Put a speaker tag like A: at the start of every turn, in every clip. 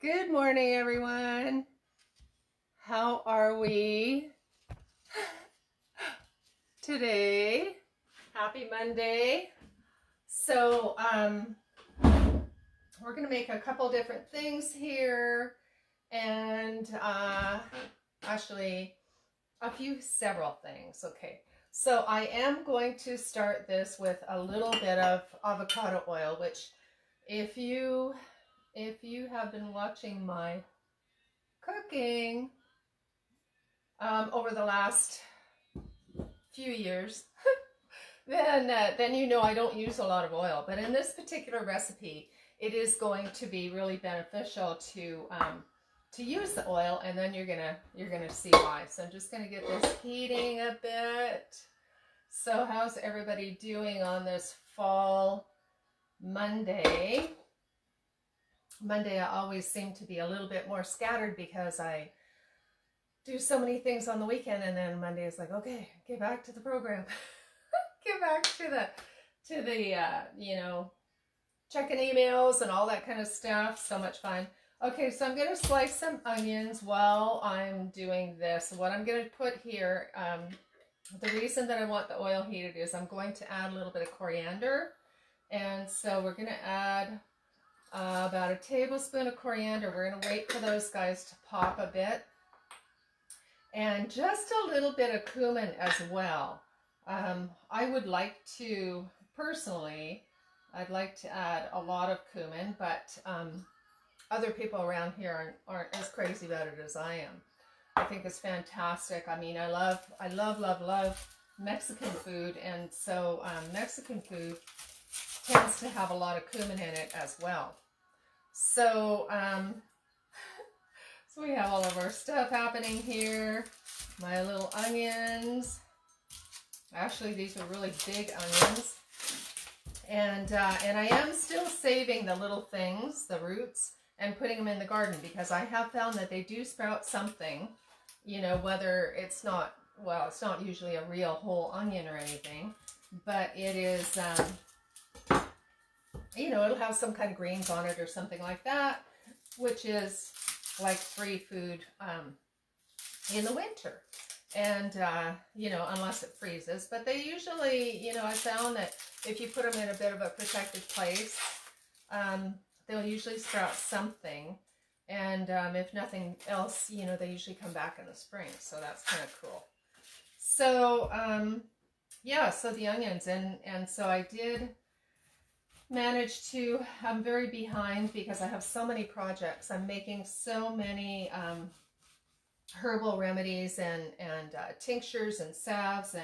A: Good morning, everyone. How are we today? Happy Monday. So, we're going to make a couple different things here, and actually several things. Okay. So I am going to start this with a little bit of avocado oil, which if you have been watching my cooking over the last few years, then you know I don't use a lot of oil. But in this particular recipe, it is going to be really beneficial to use the oil, and then you're gonna see why. So I'm just gonna get this heating a bit. So how's everybody doing on this fall Monday? Monday, I always seem to be a little bit more scattered because I do so many things on the weekend, and then Monday is like, okay, get back to the program. Get back to the checking emails and all that kind of stuff. So much fun. Okay, so I'm going to slice some onions while I'm doing this. What I'm going to put here, the reason that I want the oil heated is I'm going to add a little bit of coriander. And so we're going to add about a tablespoon of coriander. We're going to wait for those guys to pop a bit. And just a little bit of cumin as well. I would like to, personally, I'd like to add a lot of cumin, but other people around here aren't as crazy about it as I am. I think it's fantastic. I mean, I love Mexican food, and so Mexican food tends to have a lot of cumin in it as well. So, so we have all of our stuff happening here. My little onions. Actually, these are really big onions. And I am still saving the little things, the roots, and putting them in the garden because I have found that they do sprout something, you know, whether it's not, well, it's not usually a real whole onion or anything, but it is, you know, it'll have some kind of greens on it or something like that, which is like free food in the winter. And, you know, unless it freezes, but they usually, you know, I found that if you put them in a bit of a protected place, they'll usually sprout something. And if nothing else, you know, they usually come back in the spring. So that's kind of cool. So, yeah, so the onions. And so I did manage to, I'm very behind because I have so many projects. I'm making so many herbal remedies and tinctures and salves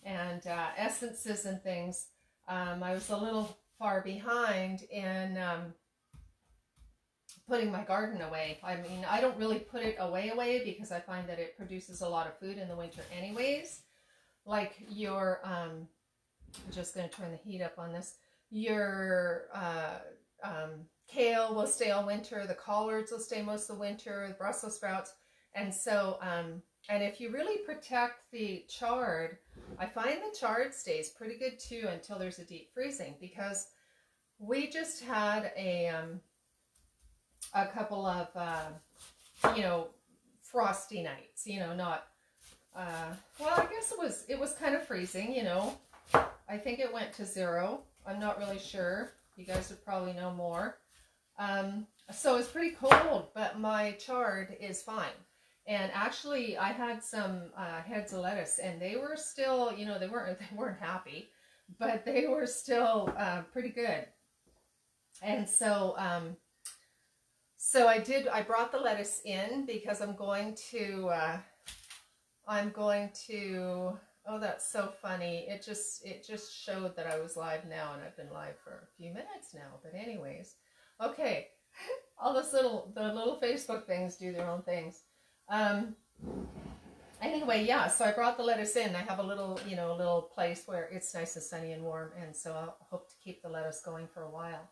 A: and essences and things. I was a little far behind in putting my garden away. I mean, I don't really put it away because I find that it produces a lot of food in the winter anyways. Like your, I'm just going to turn the heat up on this. Your kale will stay all winter. The collards will stay most of the winter. The Brussels sprouts. And so, and if you really protect the chard, I find the chard stays pretty good too until there's a deep freezing, because we just had a couple of, you know, frosty nights, you know, not, well, I guess it was kind of freezing, you know. I think it went to 0. I'm not really sure. You guys would probably know more. So it's pretty cold, but my chard is fine. And actually, I had some heads of lettuce, and they were still, you know, they weren't happy, but they were still pretty good. And so, so I brought the lettuce in because I'm going to, oh, that's so funny. It just showed that I was live now, and I've been live for a few minutes now. But anyways, okay, all the little Facebook things do their own things. Anyway, yeah, so I brought the lettuce in. I have a little, you know, a little place where it's nice and sunny and warm, and so I'll hope to keep the lettuce going for a while.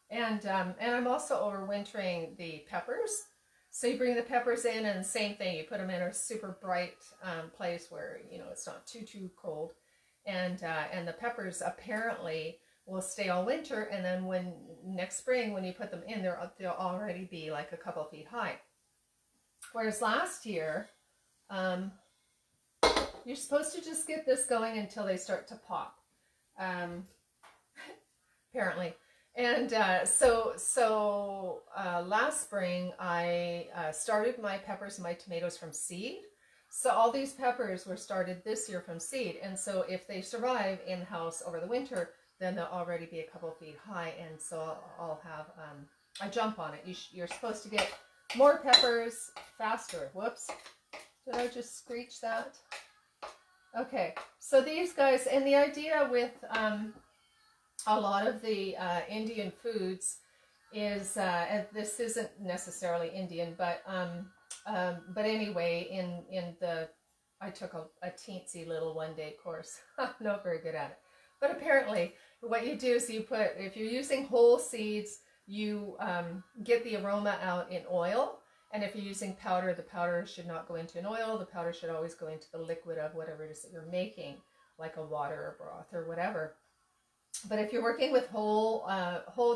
A: And I'm also overwintering the peppers. So you bring the peppers in, and the same thing, you put them in a super bright place where, you know, it's not too cold. And the peppers apparently will stay all winter, and then when next spring when you put them in, they'll already be like a couple feet high. Whereas last year, you're supposed to just get this going until they start to pop, apparently. And so last spring I started my peppers and my tomatoes from seed. So all these peppers were started this year from seed, and so if they survive in the house over the winter, then they'll already be a couple feet high, and so I'll have a jump on it. You're supposed to get more peppers faster. Whoops, did I just screech that? Okay, so these guys, and the idea with a lot of the Indian foods is, and this isn't necessarily Indian, but anyway, in the, I took a teensy little one-day course. I'm not very good at it, but apparently what you do is you put, if you're using whole seeds, you get the aroma out in oil. And if you're using powder, the powder should not go into an oil. The powder should always go into the liquid of whatever it is that you're making, like a water or broth or whatever. But if you're working with whole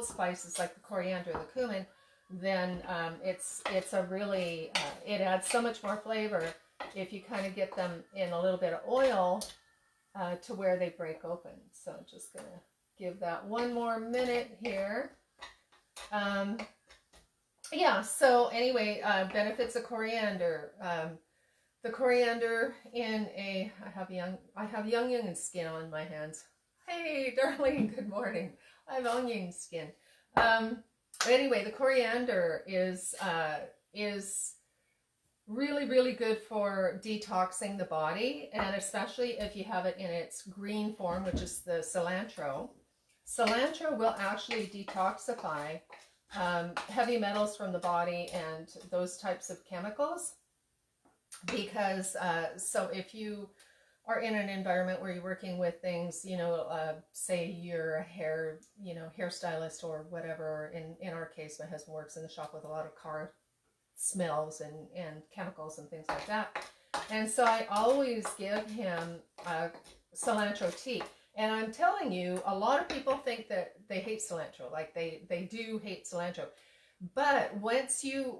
A: spices like the coriander or the cumin, then it's a really, it adds so much more flavor if you kind of get them in a little bit of oil to where they break open. So I'm just going to give that one more minute here. Yeah, so anyway, benefits of coriander. The coriander in a, I have young skin on my hands. Hey, darling, good morning. I have onion skin. Anyway, the coriander is really, really good for detoxing the body, and especially if you have it in its green form, which is the cilantro. Cilantro will actually detoxify heavy metals from the body and those types of chemicals, because so if you are in an environment where you're working with things, you know, say you're a hairstylist or whatever. In our case, my husband works in the shop with a lot of car smells and chemicals and things like that. And so I always give him cilantro tea. And I'm telling you, a lot of people think that they hate cilantro, like they do hate cilantro. But once you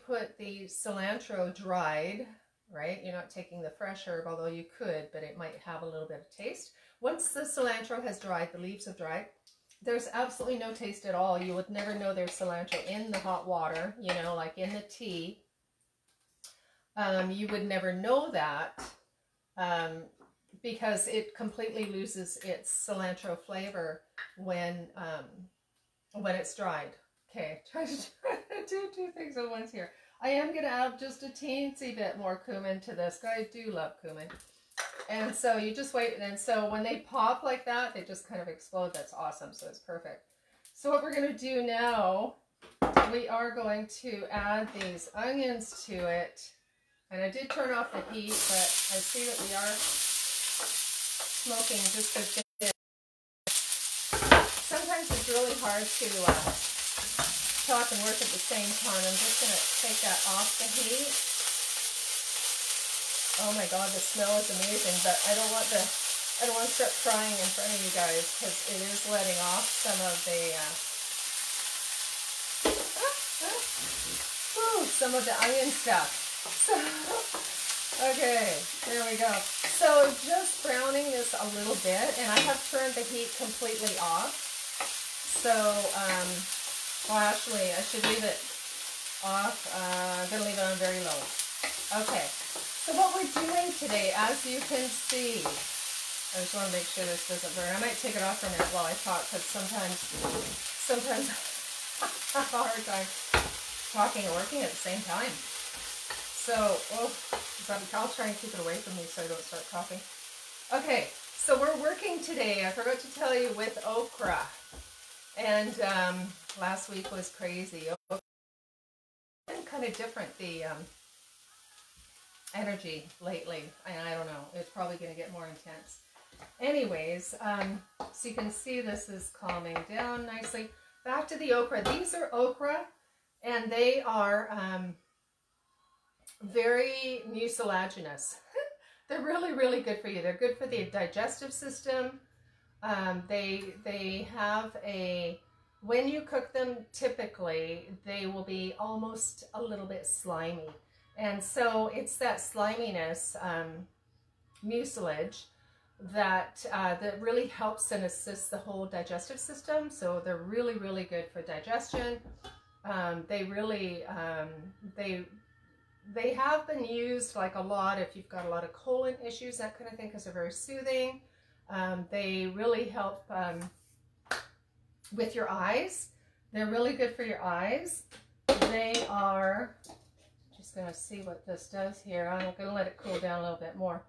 A: put the cilantro dried, right? You're not taking the fresh herb, although you could, but it might have a little bit of taste. Once the cilantro has dried, the leaves have dried, there's absolutely no taste at all. You would never know there's cilantro in the hot water, you know, like in the tea. You would never know that because it completely loses its cilantro flavor when it's dried. Okay, try to do two things at once here. I am going to add just a teensy bit more cumin to this. I do love cumin. And so you just wait. And so when they pop like that, they just kind of explode. That's awesome. So it's perfect. So what we're going to do now, we are going to add these onions to it. And I did turn off the heat, but I see that we are smoking just a bit. Sometimes it's really hard to talk and work at the same time. I'm just going to take that off the heat. Oh my God, the smell is amazing, but I don't want to start crying in front of you guys because it is letting off some of the onion stuff. So, okay, there we go. So just browning this a little bit, and I have turned the heat completely off. So, well, actually, I should leave it off. I'm going to leave it on very low. Okay, so what we're doing today, as you can see, I just want to make sure this doesn't burn. I might take it off for a minute while I talk, because sometimes I have a hard time talking and working at the same time. So, I'll try and keep it away from me so I don't start coughing. Okay, so we're working today, I forgot to tell you, with okra. And last week was crazy. It's kind of different, the energy lately. And I don't know, it's probably going to get more intense. Anyways, so you can see this is calming down nicely. Back to the okra. These are okra, and they are very mucilaginous. They're really, really good for you. They're good for the digestive system. They have a, when you cook them, typically they will be almost a little bit slimy, and so it's that sliminess, mucilage, that that really helps and assists the whole digestive system. So they're really, really good for digestion. They really they have been used like a lot if you've got a lot of colon issues, that kind of thing, because they're very soothing. They really help with your eyes. They're really good for your eyes. They are, just gonna see what this does here. I'm gonna let it cool down a little bit more.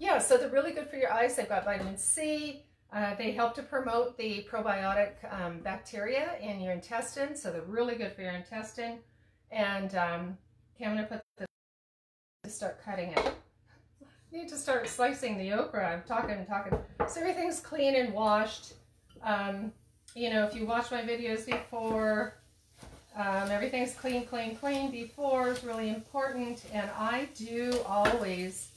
A: Yeah, so they're really good for your eyes. They've got vitamin C. They help to promote the probiotic bacteria in your intestine, so they're really good for your intestine. And okay, I'm gonna put this, start cutting it. Need to start slicing the okra. I'm talking. So everything's clean and washed. You know, if you watch my videos before, everything's clean before is really important. And I do always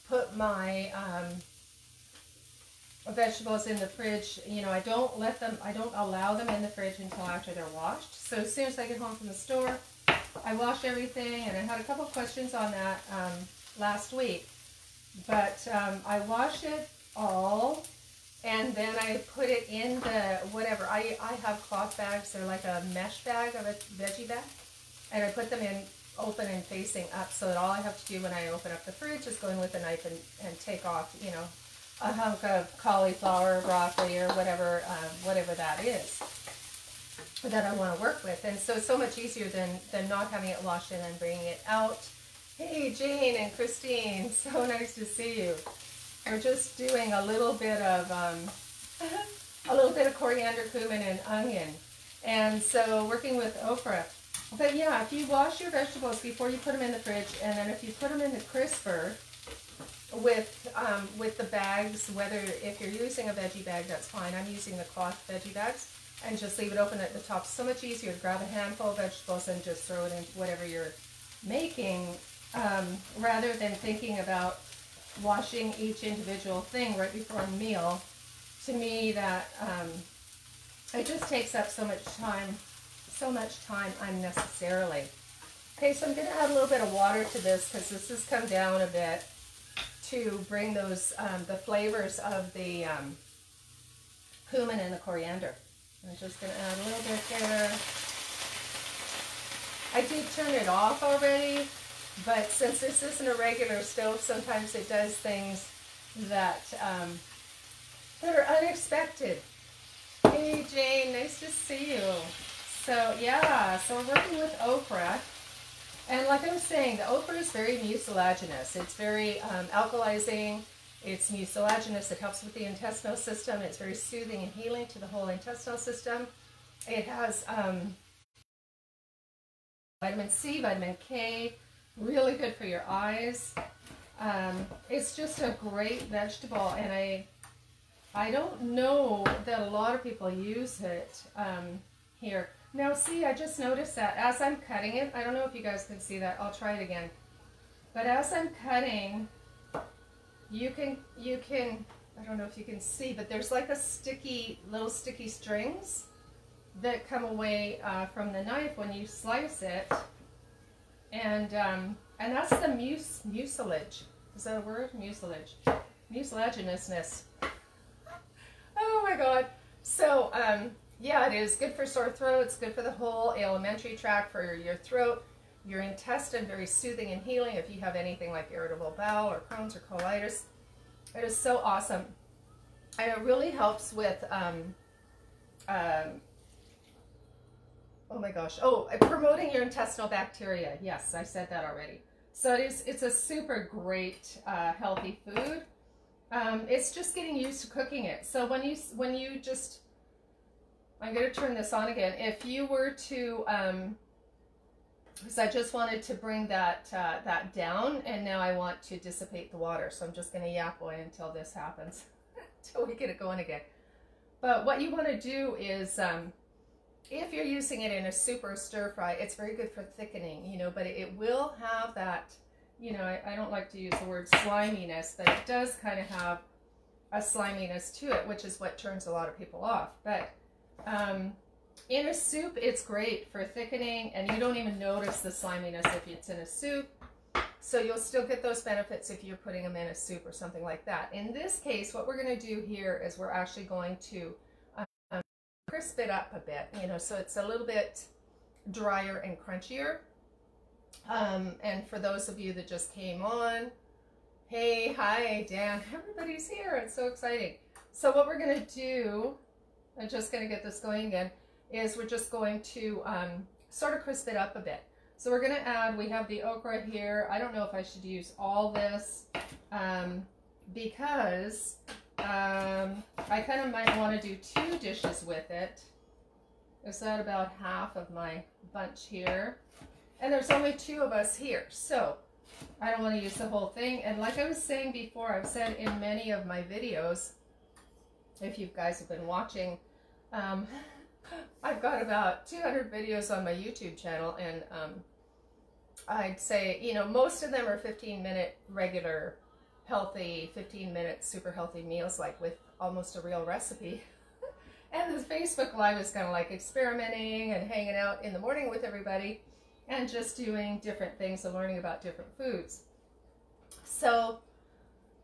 A: put my vegetables in the fridge. You know, I don't allow them in the fridge until after they're washed. So as soon as I get home from the store, I wash everything, and I had a couple questions on that last week. But I wash it all, and then I put it in the whatever. I have cloth bags. They're like a mesh bag of a veggie bag, and I put them in open and facing up, so that all I have to do when I open up the fridge is go in with a knife and take off, you know, a hunk of cauliflower, broccoli, or whatever that is that I want to work with. And so it's so much easier than not having it washed and then bringing it out. Hey, Jane and Christine, so nice to see you. We're just doing a little bit of coriander, cumin, and onion, and so working with okra. But yeah, if you wash your vegetables before you put them in the fridge, and then if you put them in the crisper with the bags, whether if you're using a veggie bag, that's fine. I'm using the cloth veggie bags, and just leave it open at the top. So much easier to grab a handful of vegetables and just throw it into whatever you're making, rather than thinking about washing each individual thing right before a meal. To me, that it just takes up so much time unnecessarily. Okay, so I'm going to add a little bit of water to this, because this has come down a bit, to bring those the flavors of the cumin and the coriander. I'm just going to add a little bit there. I did turn it off already, but since this isn't a regular stove, sometimes it does things that that are unexpected. Hey Jane, nice to see you. So yeah, so we're working with okra, and like I was saying, the okra is very mucilaginous. It's very alkalizing. It's mucilaginous. It helps with the intestinal system. It's very soothing and healing to the whole intestinal system. It has vitamin C, vitamin K, really good for your eyes. It's just a great vegetable, and I don't know that a lot of people use it here. Now see, I just noticed that as I'm cutting it, I don't know if you guys can see that. I'll try it again. But as I'm cutting, you can, I don't know if you can see, but there's like a little sticky strings that come away from the knife when you slice it. And that's the mucilage. Is that a word? Mucilage. Mucilaginousness. Oh my God. So, yeah, it is good for sore throats, good for the whole alimentary tract, for your throat, your intestine, very soothing and healing if you have anything like irritable bowel or Crohn's or colitis. It is so awesome. And it really helps with, oh my gosh, promoting your intestinal bacteria. Yes, I said that already. So it's a super great, healthy food. It's just getting used to cooking it. So when you just, I'm going to turn this on again. If you were to, because I just wanted to bring that down, and now I want to dissipate the water. So I'm just going to yap away until this happens, until we get it going again. But what you want to do is, if you're using it in a super stir fry, it's very good for thickening, you know, but it will have that you know, I don't like to use the word sliminess, but it does kind of have a sliminess to it, which is what turns a lot of people off. But in a soup, it's great for thickening, and you don't even notice the sliminess if it's in a soup. So you'll still get those benefits if you're putting them in a soup or something like that. In this case, what we're going to do here is we're actually going to crisp it up a bit, you know, so it's a little bit drier and crunchier. And for those of you that just came on, hey, hi, Dan, everybody's here. It's so exciting. So what we're going to do, I'm just going to get this going again, is we're just going to sort of crisp it up a bit. So we're going to add, we have the okra here. I don't know if I should use all this because I kind of might want to do 2 dishes with it. Is that about half of my bunch here? And there's only 2 of us here, so I don't want to use the whole thing. And like I was saying before, I've said in many of my videos, if you guys have been watching, I've got about 200 videos on my YouTube channel, and I'd say, you know, most of them are 15-minute regular, healthy, 15-minute super healthy meals, like with almost a real recipe. And the Facebook Live is kind of like experimenting and hanging out in the morning with everybody and just doing different things and learning about different foods. So,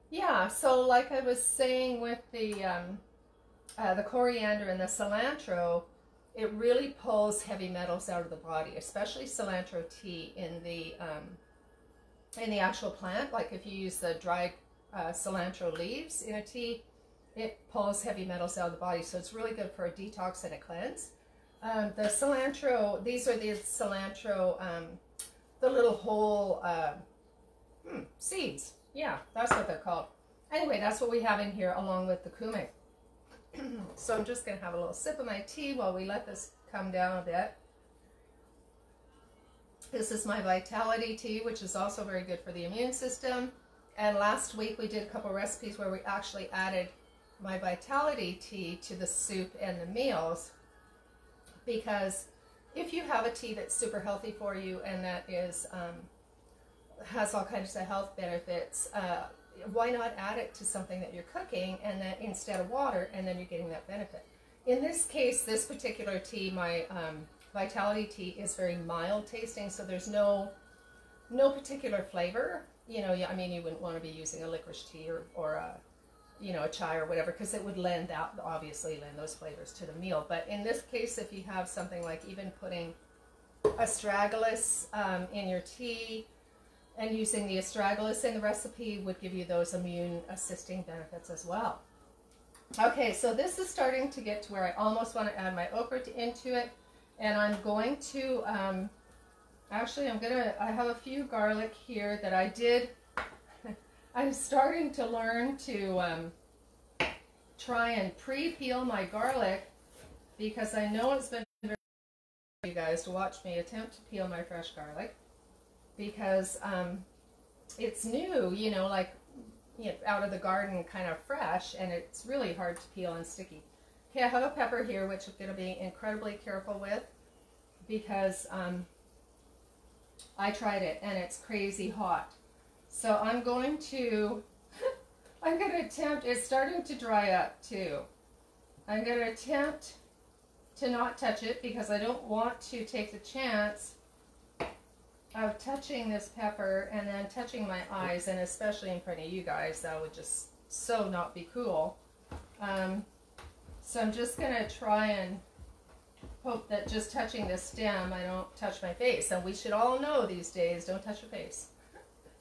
A: yeah, so like I was saying with the coriander and the cilantro, it really pulls heavy metals out of the body, especially cilantro tea in the actual plant. Like if you use the dried cilantro leaves in a tea, it pulls heavy metals out of the body. So it's really good for a detox and a cleanse. The cilantro, these are the cilantro, the little whole seeds. Yeah, that's what they're called. Anyway, that's what we have in here along with the cumin. So I'm just going to have a little sip of my tea while we let this come down a bit. This is my Vitality tea, which is also very good for the immune system. And last week we did a couple recipes where we actually added my Vitality tea to the soup and the meals. Because if you have a tea that's super healthy for you and that is has all kinds of health benefits, why not add it to something that you're cooking and then instead of water, and then you're getting that benefit. In this case, this particular tea, my Vitality tea, is very mild tasting, so there's no particular flavor. You know, I mean, you wouldn't want to be using a licorice tea or a, you know, a chai or whatever, because it would obviously lend those flavors to the meal. But in this case, if you have something like even putting astragalus in your tea, and using the astragalus in the recipe would give you those immune assisting benefits as well. Okay, so this is starting to get to where I almost want to add my okra into it. And I'm going to, actually I have a few garlic here that I did. I'm starting to learn to try and pre-peel my garlic, because I know it's been very hard for you guys to watch me attempt to peel my fresh garlic. Because it's new, you know, like, you know, out of the garden, kind of fresh, and it's really hard to peel and sticky. Okay, I have a pepper here, which I'm going to be incredibly careful with, because I tried it and it's crazy hot. So I'm going to attempt, it's starting to dry up too. I'm going to attempt to not touch it, because I don't want to take the chance of touching this pepper and then touching my eyes, and especially in front of you guys. That would just so not be cool. So I'm just going to try and hope that just touching this stem, I don't touch my face. And we should all know these days, don't touch your face.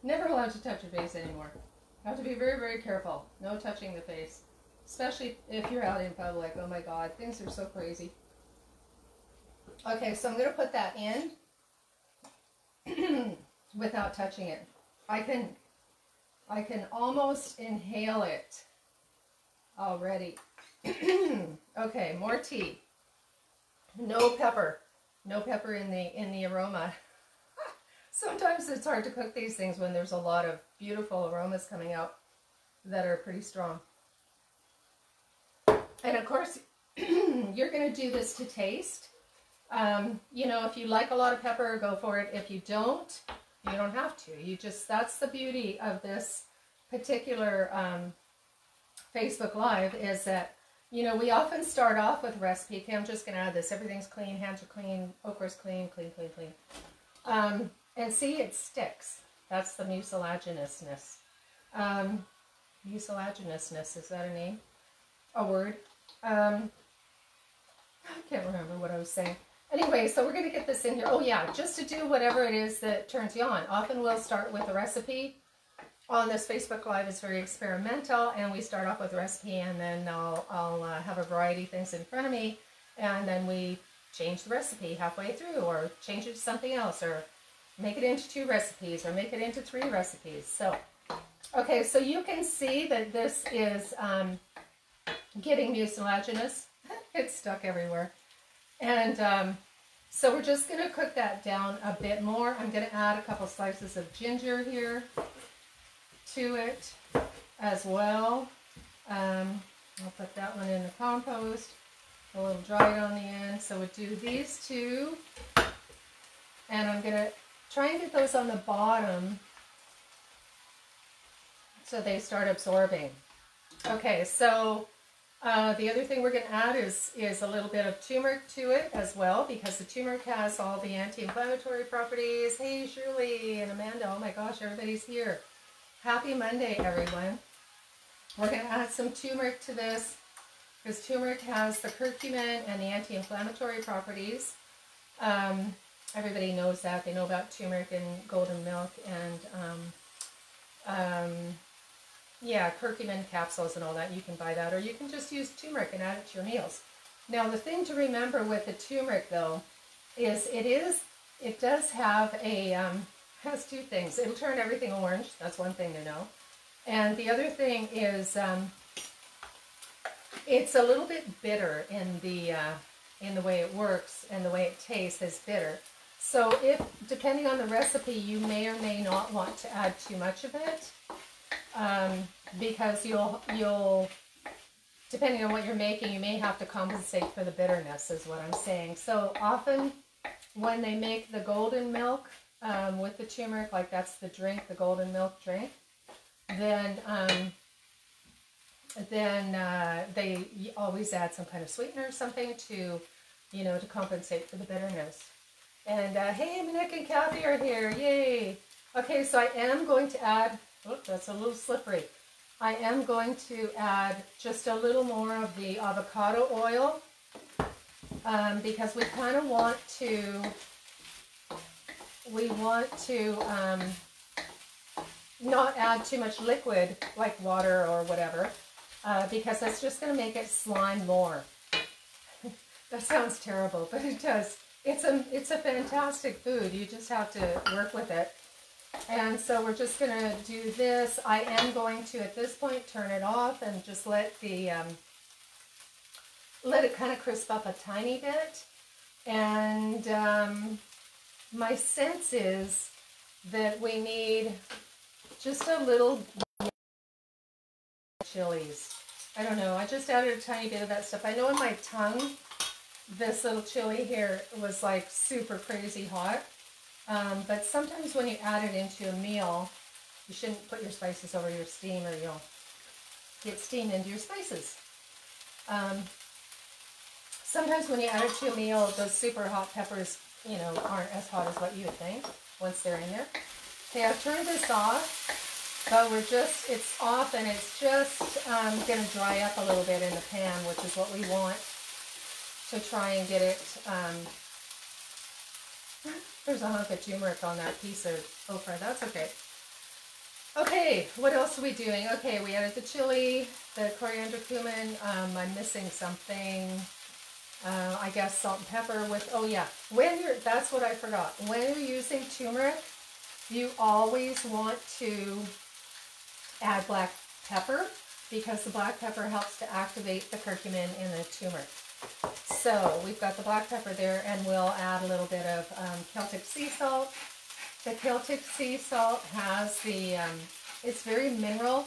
A: Never allowed to touch your face anymore. Have to be very, very careful. No touching the face. Especially if you're out in public. Oh my God, things are so crazy. Okay, so I'm going to put that in without touching it. I can almost inhale it already. Okay, more tea. No pepper. No pepper in the aroma. Sometimes it's hard to cook these things when there's a lot of beautiful aromas coming out that are pretty strong. And of course, you're going to do this to taste. You know, if you like a lot of pepper, go for it. If you don't, You don't have to. You just, that's the beauty of this particular Facebook Live, is that, you know, we often start off with a recipe. Okay, I'm just going to add this. Everything's clean, hands are clean, okra's clean, clean, clean, clean. And see, it sticks. That's the mucilaginous. Mucilaginous, is that a name? A word? I can't remember what I was saying. Anyway, so we're going to get this in here. Oh yeah, just to do whatever it is that turns you on. Often we'll start with a recipe. On this Facebook Live, it's very experimental, and we start off with a recipe, and then I'll have a variety of things in front of me, and then we change the recipe halfway through, or change it to something else, or make it into 2 recipes, or make it into 3 recipes. So, okay, so you can see that this is getting mucilaginous. It's stuck everywhere. And so we're just going to cook that down a bit more. I'm going to add a couple slices of ginger here to it as well. I'll put that one in the compost, a little dried on the end. So we'll do these 2. And I'm going to try and get those on the bottom so they start absorbing. Okay, so the other thing we're going to add is a little bit of turmeric to it as well, because the turmeric has all the anti-inflammatory properties. Hey, Shirley and Amanda, oh my gosh, everybody's here. Happy Monday, everyone. We're going to add some turmeric to this, because turmeric has the curcumin and the anti-inflammatory properties. Everybody knows that. They know about turmeric and golden milk and yeah, curcumin capsules and all that. You can buy that, or you can just use turmeric and add it to your meals. Now, the thing to remember with the turmeric, though, is it does have a, has 2 things. It'll turn everything orange. That's one thing to know. And the other thing is it's a little bit bitter in the way it works, and the way it tastes is bitter. So if, depending on the recipe, you may or may not want to add too much of it. Because you'll, depending on what you're making, you may have to compensate for the bitterness, is what I'm saying. So often when they make the golden milk with the turmeric, like that's the drink, the golden milk drink, then they always add some kind of sweetener or something to, you know, to compensate for the bitterness. And hey, Nick and Kathy are here, yay! Okay, so I am going to add, oh, that's a little slippery. I am going to add just a little more of the avocado oil because we kind of want to, not add too much liquid like water or whatever because that's just going to make it slime more. That sounds terrible, but it does. It's a fantastic food. You just have to work with it. And so we're just going to do this. I am going to, at this point, turn it off and just let it kind of crisp up a tiny bit. And my sense is that we need just a little chilies. I don't know. I just added a tiny bit of that stuff. I know in my tongue, this little chili here was like super crazy hot. But sometimes when you add it into a meal, you shouldn't put your spices over your steam or you'll get steam into your spices. Sometimes when you add it to a meal, those super hot peppers, you know, aren't as hot as what you would think once they're in there. Okay, I've turned this off, but it's off and it's just going to dry up a little bit in the pan, which is what we want to try and get it. There's a hunk of turmeric on that piece of okra. That's okay. Okay, what else are we doing? Okay, we added the chili, the coriander, cumin. I'm missing something. I guess salt and pepper with, oh yeah. That's what I forgot. When you're using turmeric, you always want to add black pepper because the black pepper helps to activate the curcumin in the turmeric. So we've got the black pepper there, and we'll add a little bit of Celtic sea salt. The Celtic sea salt has the, it's very mineral.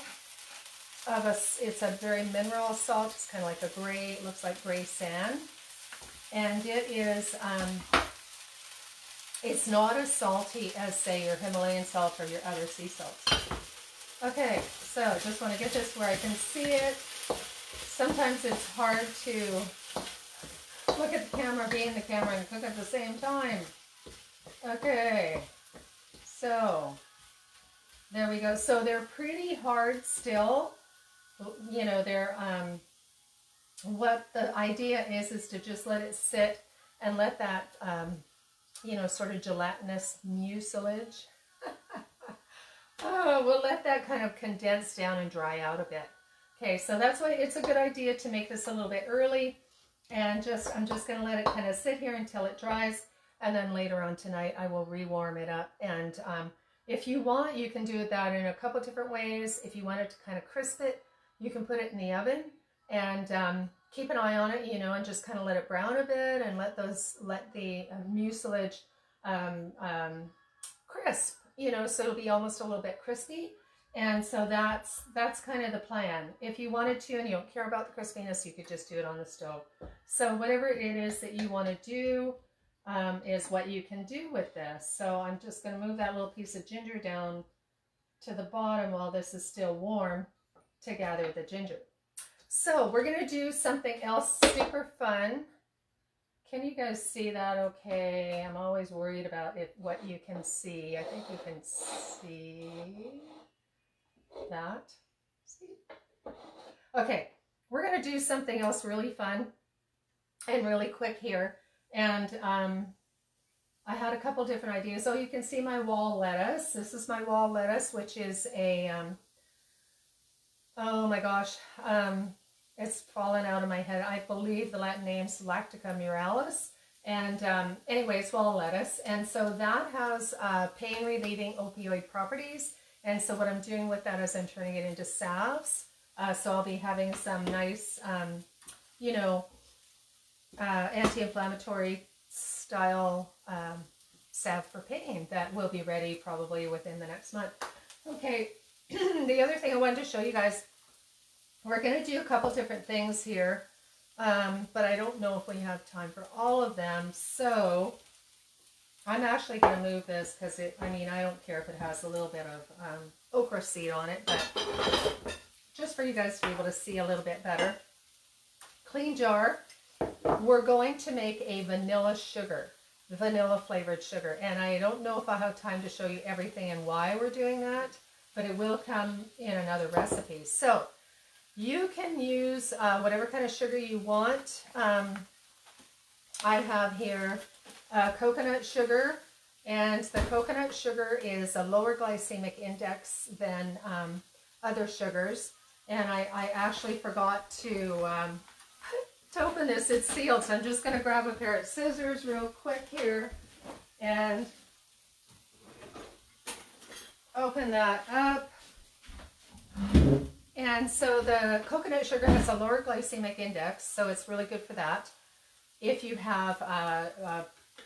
A: It's a very mineral salt. It's kind of like a gray, it looks like gray sand. And it is It's not as salty as, say, your Himalayan salt or your other sea salts. Okay, so just want to get this where I can see it. Sometimes it's hard to look at the camera, be in the camera, and cook at the same time. Okay, so there we go. So they're pretty hard still. You know, they're, what the idea is to just let it sit and let that, you know, sort of gelatinous mucilage, we'll let that kind of condense down and dry out a bit. Okay, so that's why it's a good idea to make this a little bit early, and I'm just going to let it kind of sit here until it dries, and then later on tonight I will rewarm it up. And if you want, you can do that in a couple different ways. If you want it to kind of crisp it, you can put it in the oven and keep an eye on it, you know, and just kind of let it brown a bit and let the mucilage crisp, you know, so it'll be almost a little bit crispy. And so that's kind of the plan. If you wanted to and you don't care about the crispiness, you could just do it on the stove. So whatever it is that you want to do is what you can do with this. So I'm just going to move that little piece of ginger down to the bottom while this is still warm to gather the ginger. So we're going to do something else super fun. Can you guys see that okay? I'm always worried about what you can see. I think you can see that. See? Okay, we're going to do something else really fun and really quick here. And I had a couple different ideas. So you can see my wall lettuce. This is my wall lettuce, which is a, oh my gosh, it's fallen out of my head. I believe the Latin name's Lactica muralis. And anyway, it's wall lettuce. And so that has pain-relieving opioid properties. And so what I'm doing with that is I'm turning it into salves. So I'll be having some nice, you know, anti-inflammatory style salve for pain that will be ready probably within the next month. Okay, the other thing I wanted to show you guys, we're going to do a couple different things here, but I don't know if we have time for all of them. So I'm actually going to move this because I mean, I don't care if it has a little bit of okra seed on it, but just for you guys to be able to see a little bit better. Clean jar. We're going to make a vanilla sugar, vanilla flavored sugar. And I don't know if I have time to show you everything and why we're doing that, but it will come in another recipe. So you can use whatever kind of sugar you want. I have here coconut sugar, and the coconut sugar is a lower glycemic index than other sugars. And I actually forgot to open this. It's sealed, so I'm just going to grab a pair of scissors real quick here and open that up. And so the coconut sugar has a lower glycemic index, so it's really good for that. If you have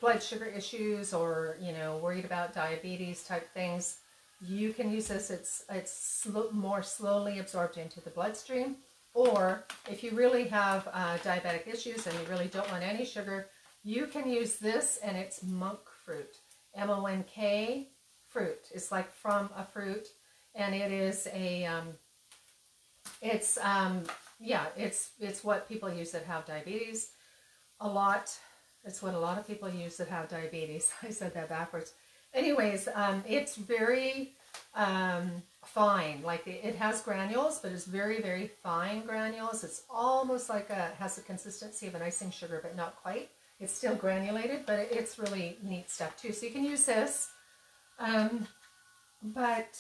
A: blood sugar issues or, you know, worried about diabetes type things, you can use this. It's more slowly absorbed into the bloodstream. Or if you really have diabetic issues and you really don't want any sugar, you can use this, and it's monk fruit, M-O-N-K fruit. It's like from a fruit, and it is a, yeah, it's what people use that have diabetes a lot. It's what a lot of people use that have diabetes. I said that backwards. Anyways, it's very fine. Like it has granules, but it's very, very fine granules. It's almost like has the consistency of an icing sugar, but not quite. It's still granulated, but it's really neat stuff too. So you can use this, but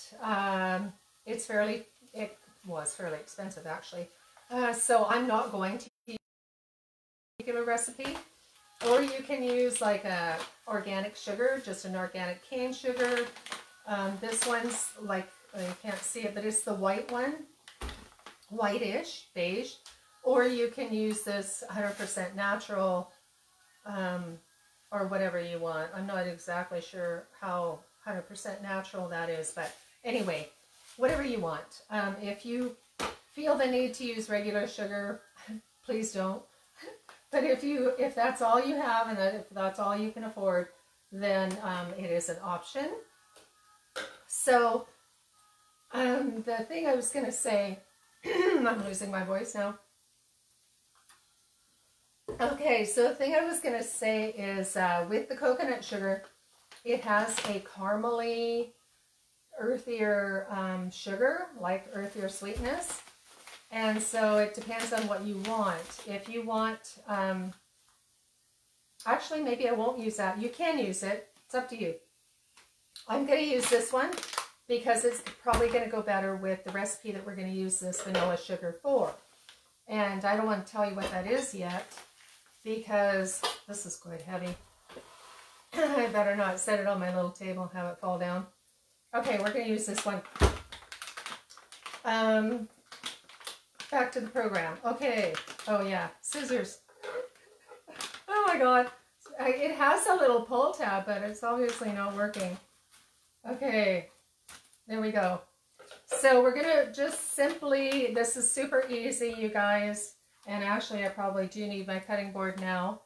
A: it was fairly expensive actually. So I'm not going to use a particular recipe. Or you can use like a organic sugar, just an organic cane sugar. This one's like, you can't see it, but it's the white one, whitish, beige. Or you can use this 100% natural, or whatever you want. I'm not exactly sure how 100% natural that is, but anyway, whatever you want. If you feel the need to use regular sugar, please don't. But if that's all you have and if that's all you can afford, then it is an option. So the thing I was going to say, I'm losing my voice now. Okay, so the thing I was going to say is with the coconut sugar, it has a caramely, earthier sugar, like earthier sweetness. And so it depends on what you want. If you want, actually maybe I won't use that. You can use it. It's up to you. I'm going to use this one because it's probably going to go better with the recipe that we're going to use this vanilla sugar for. And I don't want to tell you what that is yet because this is quite heavy. I better not set it on my little table and have it fall down. Okay, we're going to use this one. Back to the program. Okay. Oh yeah, scissors. Oh my god. It has a little pull tab, but it's obviously not working. Okay. There we go. So we're going to just simply, this is super easy, you guys. And actually I probably do need my cutting board now.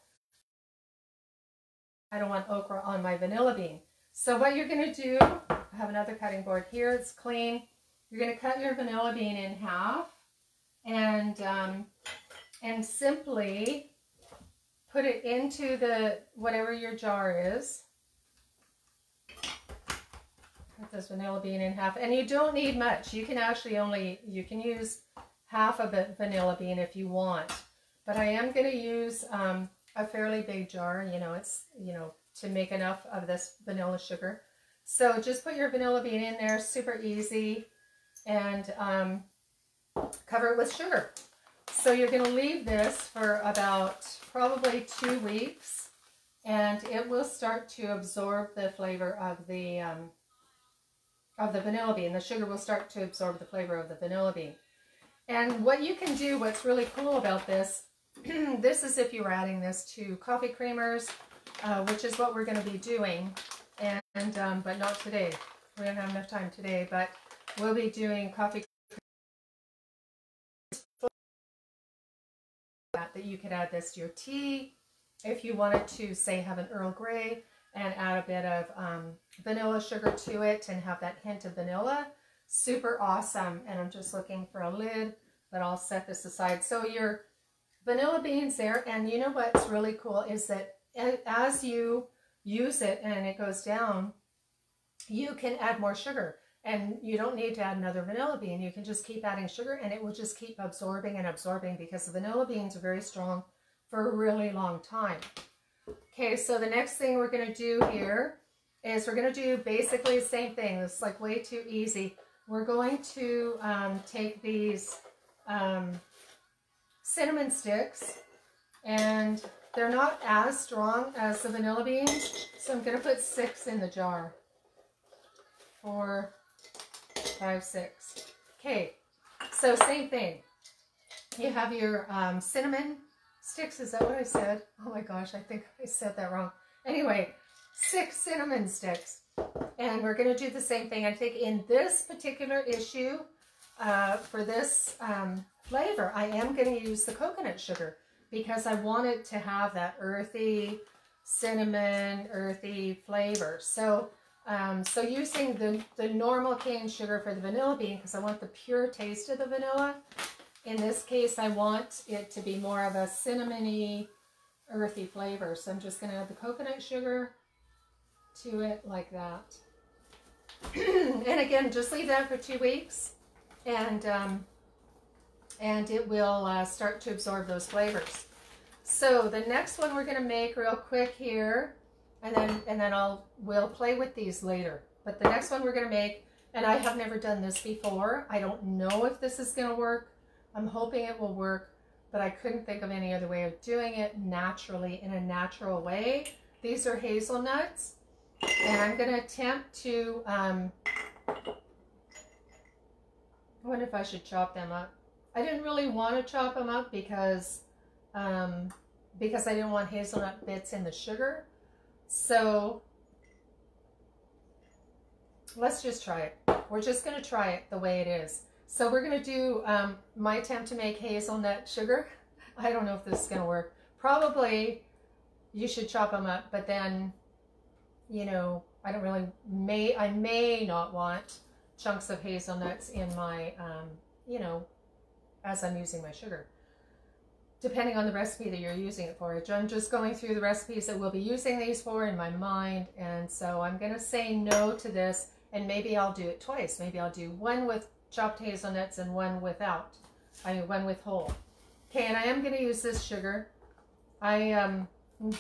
A: I don't want okra on my vanilla bean. So what you're going to do, I have another cutting board here. It's clean. You're going to cut your vanilla bean in half and simply put it into the whatever your jar is. Cut this vanilla bean in half, and you don't need much. You can actually you can use half of a vanilla bean if you want, but I am going to use a fairly big jar. It's to make enough of this vanilla sugar. So just put your vanilla bean in there, super easy, and cover it with sugar. So you're going to leave this for about probably 2 weeks, and it will start to absorb the flavor of the vanilla bean. The sugar will start to absorb the flavor of the vanilla bean. And what you can do, what's really cool about this, this is if you were adding this to coffee creamers, which is what we're going to be doing, and but not today. We don't have enough time today, but we'll be doing coffee that you could add this to your tea if you wanted to, say, have an Earl Grey and add a bit of vanilla sugar to it and have that hint of vanilla. Super awesome. And I'm just looking for a lid, but I'll set this aside. So your vanilla beans there, and you know what's really cool is that as you use it and it goes down, you can add more sugar. And you don't need to add another vanilla bean. You can just keep adding sugar and it will just keep absorbing and absorbing because the vanilla beans are very strong for a really long time. Okay, so the next thing we're going to do here is we're going to do basically the same thing. This is like way too easy. We're going to take these cinnamon sticks, and they're not as strong as the vanilla beans, so I'm going to put 6 in the jar. 4, 5, 6. Okay, so same thing. You have your cinnamon sticks. Is that what I said? Oh my gosh, I think I said that wrong. Anyway, 6 cinnamon sticks. And we're going to do the same thing. I think in this particular issue, for this flavor, I am going to use the coconut sugar because I want it to have that earthy, cinnamon, earthy flavor. So so using the normal cane sugar for the vanilla bean because I want the pure taste of the vanilla. In this case, I want it to be more of a cinnamony, earthy flavor. So I'm just going to add the coconut sugar to it like that. And again, just leave that for 2 weeks, and it will start to absorb those flavors. So the next one we're going to make real quick here, and then we'll play with these later. But the next one we're going to make, and I have never done this before. I don't know if this is going to work. I'm hoping it will work, but I couldn't think of any other way of doing it naturally, in a natural way. These are hazelnuts, and I'm going to attempt to, I wonder if I should chop them up. I didn't really want to chop them up because I didn't want hazelnut bits in the sugar. So let's just try it. We're just going to try it the way it is. So we're going to do my attempt to make hazelnut sugar. I don't know if this is going to work. Probably you should chop them up, but then you know, I may not want chunks of hazelnuts in my, you know, as I'm using my sugar, depending on the recipe that you're using it for. I'm just going through the recipes that we'll be using these for in my mind, and so I'm going to say no to this, and maybe I'll do it twice. Maybe I'll do one with chopped hazelnuts and one without. One with whole. Okay, and I am going to use this sugar. I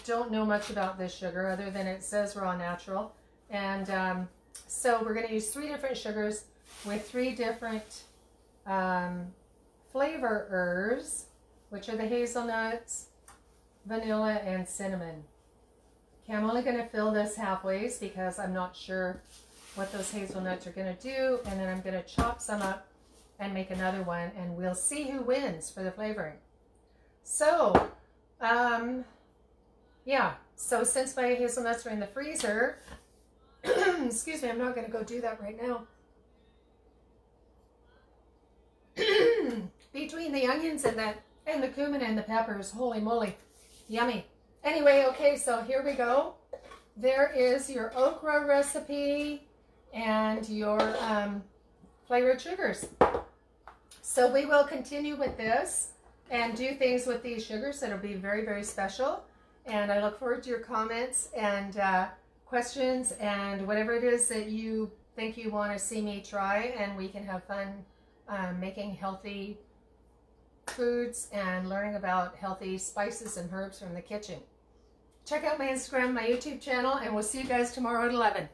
A: don't know much about this sugar other than it says raw natural, and so we're going to use 3 different sugars with 3 different flavorers, which are the hazelnuts, vanilla, and cinnamon. Okay, I'm only going to fill this halfway because I'm not sure what those hazelnuts are going to do, and then I'm going to chop some up and make another one, and we'll see who wins for the flavoring. So, yeah, so since my hazelnuts are in the freezer, excuse me, I'm not going to go do that right now. Between the onions and the cumin and the peppers, holy moly, yummy. Anyway, okay, so here we go. There is your okra recipe and your flavored sugars. So we will continue with this and do things with these sugars that'll be very, very special. And I look forward to your comments and questions and whatever it is that you think you want to see me try, and we can have fun making healthy foods and learning about healthy spices and herbs from the kitchen. Check out my Instagram, my YouTube channel, and we'll see you guys tomorrow at 11.